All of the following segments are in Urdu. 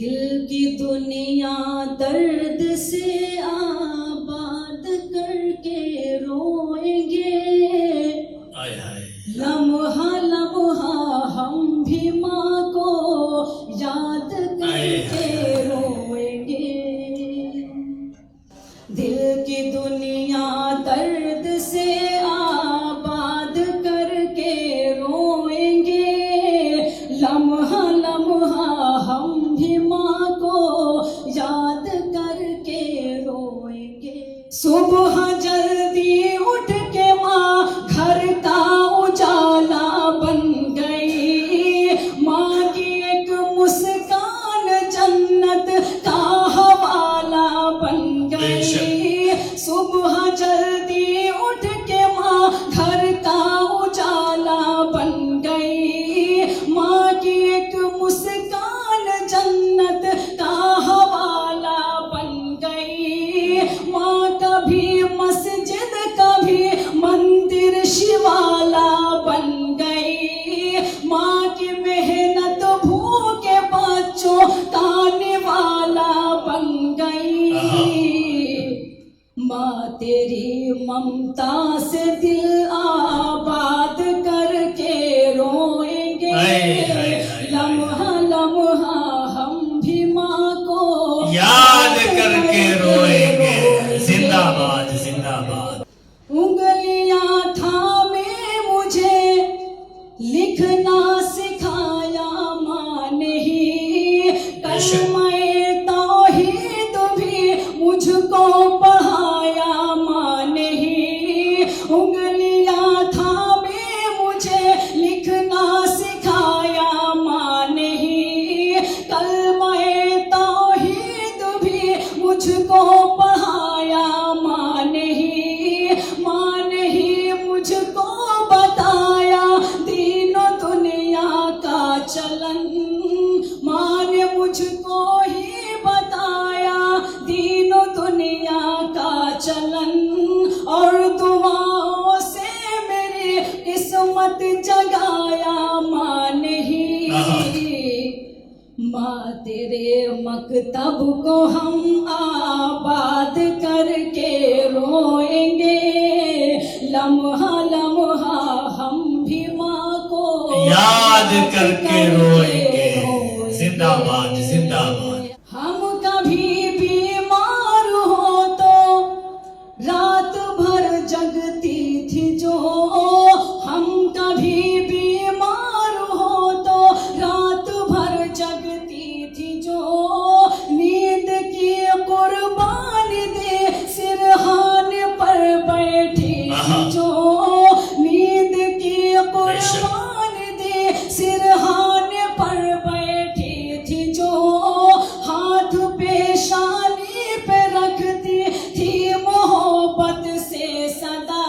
دل کی دنیا درد سے آباد کر کے روئیں گے، لمحہ لمحہ ہم بھی ماں کو یاد کر کے روئیں گے۔ دل کی دنیا درد سے آباد کر کے روئیں گے، لمحہ لمحہ ہم بھی ماں کو یاد کر کے روئیں گے۔ صبح جلدی اٹھ کے ماں گھر کا اجالا بن گئی، ماں کی ایک مسکان جنت کا حوالہ بن گئی۔ صبح جلدی اٹھ کے ماں گھر کا اجالا بن گئی، ماں کی ایک مسکان جنت کا حوالہ بن گئی۔ ماں کبھی مسجد کبھی مندر شیوالا بن گئی، ماں کی محنت بھوکے بچوں کا نوالا بن گئی۔ ماں تیری ممتا سے دل آباد کر کے روئیں گے، لمحہ لمحہ ہم بھی ماں کو یاد کر کے روئیں گے۔ زندہ باد زندہ باد۔ انگلیاں تھامے مجھے لکھنا سکھایا ماں نے ہی، کلمہ توحید بھی مجھ کو پڑھایا ماں نے ہی۔ انگلیاں تھامے مجھے لکھنا سکھایا ماں نے ہی، کلمہ توحید بھی مجھ کو پڑھایا ماں نے ہی۔ ماں نے ہی مجھ کو بتایا دین و دنیا کا چلن، ماں نے مجھ کو ہی بتایا دین و دنیا کا چلن، اور دعاؤں سے میری قسمت جگایا ماں نے ہی۔ ماں تیرے مکتب کو ہم آباد کر کے روئیں گے، لمحہ لمحہ ہم بھی ماں کو یاد کر کے روئیں گے۔ زندہ باد زندہ باد۔ ہم کبھی بیمار ہو تو رات بھر جگتی تھی جو، ہم کبھی بیمار ہو تو رات بھر جگتی تھی جو، نیند کی قربان دے سرحان پر بیٹھی تھی جو، نیند کی قربان دے سرحان پر بیٹھی تھی جو، ہاتھ پیشانی پہ رکھتی تھی محبت سے صدا،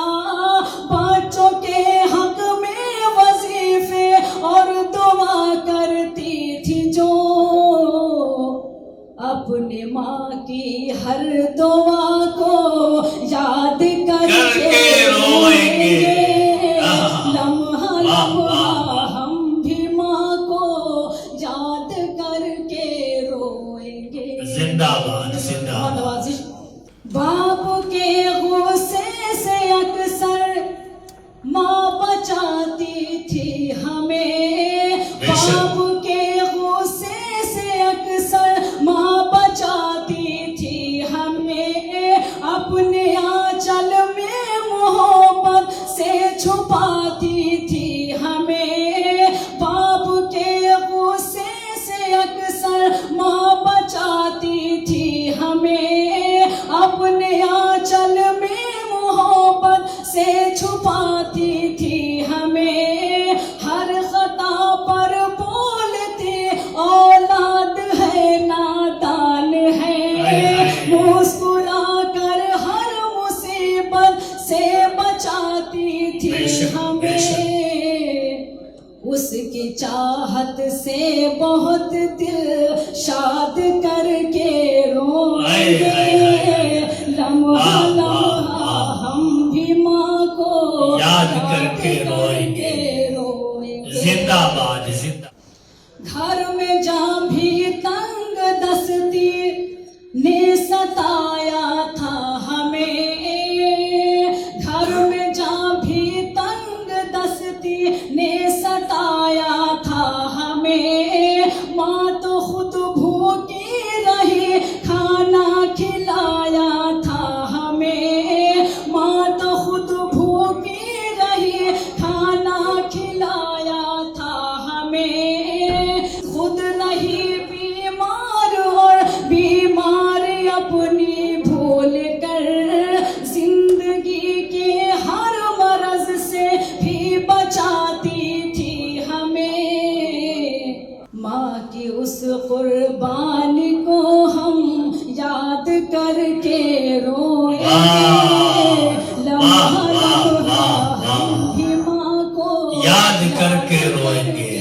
بچوں کے حق میں وظیفے اور دعا کرتی تھی جو، اپنے ماں کی ہر دعا کو یاد کر کے روئیں گے، لمحہ لمحہ ہم بھی ماں کو یاد کر کے روئیں گے۔ زندہ باد زندہ باد۔ باپ کے غصے سے اکثر ماں بچاتی تھی ہمیں، باپ کے غصے سے اکثر ماں بچاتی تھی ہمیں، اپنے آنچل میں محبت سے چھپاتی تھی ہمیں، باپ کے غصے سے اکثر ماں بچاتی تھی ہمیں، اپنے آنچل میں محبت سے چھپاتی تھی ہمیں، ہر خطا پر بولتی اولاد ہے نادان ہے، مسکرا کر ہر مصیبت سے بچاتی تھی ہمیں، اس کی چاہت سے بہت دل شاد کر کے روئیں گے، لمحہ لمحہ ہم بھی ماں کو یاد کر کے روئیں گے۔ زندہ باد زندہ۔ گھر میں جہاں بھی تنگ کر کے روئیں گے.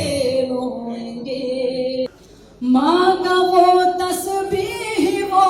ماں کا وہ تسبیح وہ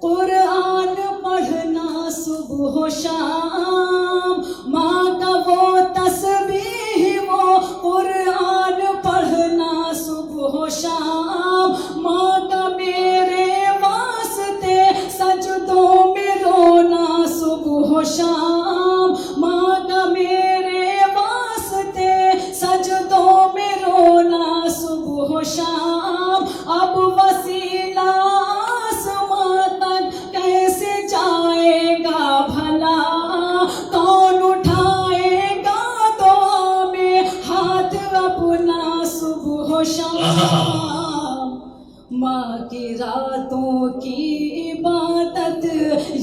قرآن پڑھنا صبح و شام. ماں کا وہ تسبیح وہ قرآن پڑھنا صبح و شام. ماں کا میرے واسطے سجدوں میں رونا صبح و شام. ماں کا میرے واسطے سجدوں میں رونا صبح و شام. اب وسیلہ آسماں تک کیسے جائے گا بھلا, کون اٹھائے گا دعا میں ہاتھ اپنا صبح و شام. ماں کی راتوں کی عبادت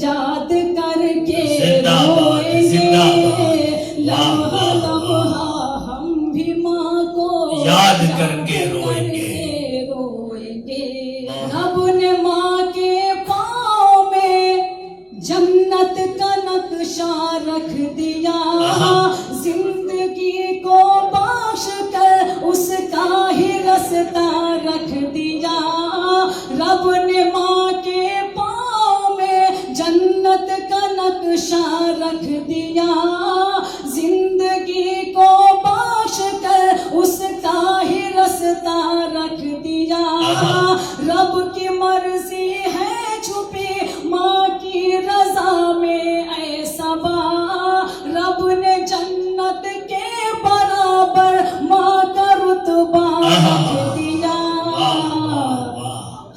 یاد کر کے روئیں گے, لمحہ لمحہ ہم بھی ماں کو یاد کر کے روئیں گے. رب نے ماں کے پاؤں میں جنت کا نقشہ رکھ دیا, زندگی کو بخش کر اس کا ہی رستہ رکھ دیا. رب نے ماں کے پاؤں میں جنت کا نقشہ رکھ دیا, زندگی کو بخش کر اس کا ہی رستہ رکھ دیا. رب کی مرضی ہے چھپی ماں کی رضا میں اے صبا, رب نے جنت کے برابر ماں کا رتبہ رکھ دیا.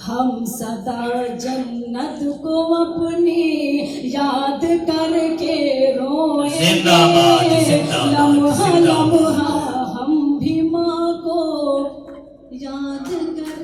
ہم سدا جنت کو اپنی یاد کر کے روئیں گے, لمحہ لمحہ ہم بھی ماں کو یاد کر